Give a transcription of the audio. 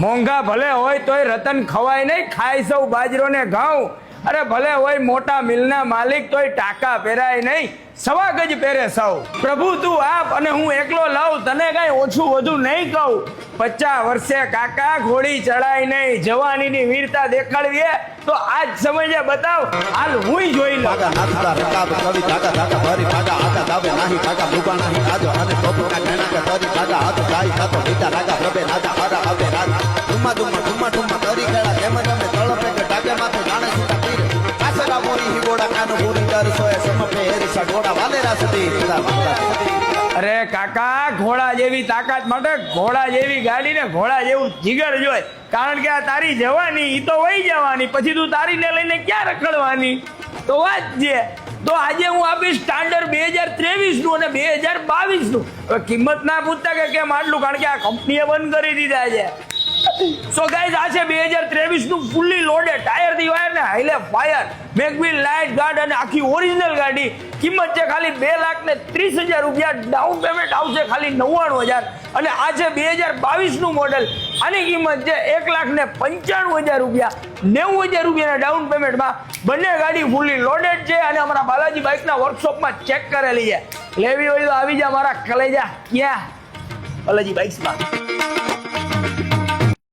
મોંઘા ભલે હોય તોય રતન ખવાય નહીં, ખાય સૌ બાજરો ને ઘઉં. અરે ભલે હોય મોટા મિલના માલિક તોય ટાકા પહેરાય નહીં, સવા ગજ પહેરે સૌ. પ્રભુ તું આપ અને હું એકલો લઉં, તને કઈ ઓછું વધુ નહીં કહું. 50 વર્ષે કાકા ઘોડી ચડાય નહીં, જવાનીની વીરતા દેખાડવીએ તો આજ સમજે બતાવ, હાલ હું જોઈ લઉં. ભાગા નાથડા રકાબ કવિ ભાગા ભાગા ભરી ભાગા આગા દાવે નાહી ભાગા મુગા નાહી આજો અને ટોપકા ઘણા કે તરી ભાગા હાથ ગાઈ ખાતો બીજા રાગા પ્રભે નાજા હારા આવે રાજ ધુમા ધુમા ધુમા ધુમા કરી ગળા જેમ તમે તળપે કે ડાગે માથે જાણે સીતા પીર કાસરા મોરી હી ગોડા કાનો પૂરી દર સોય સમપે હેરસા ગોડા વાલે રાસતી અરે કાકા, ઘોડા જેવી તાકાત માટે ઘોડા જેવી ગાડી ને ઘોડા જેવું જીગર જોય. કારણ કે આ તારી જવાની, ઈ તો વહી જવાની, પછી તું તારીને લઈને ક્યાં રખડવાની? તો વાત છે. તો આજે હું આપીશ સ્ટાન્ડર્ડ 2023 નું અને 2022 નું. હવે કિંમત ના પૂછતા કે કેમ આટલું, કારણ કે આ કંપનીએ બંધ કરી દીધા છે. સો ગાઈઝ, આ છે 2023 નું ફૂલી લોડેડ ટાયર થી વાયર ને હાઈલે ફાયર મેગવીલ લાઇટ ગાર્ડ અને આખી ઓરિજિનલ ગાડી. કિંમત છે ખાલી 2,30,000 રૂપિયા. ડાઉન પેમેન્ટ આવશે ખાલી 99,000 અને આ છે 2022 નું મોડેલ. આની કિંમત છે 1,95,000 રૂપિયા. 90,000 રૂપિયાના ડાઉન પેમેન્ટમાં બંને ગાડી ફૂલી લોડેડ છે અને અમારા બાલાજી બાઇકના વર્કશોપમાં ચેક કરેલી છે. લેવી હોય તો આવી જા મારા કલેજા. ક્યાં? બાલાજી બાઇક્સમાં.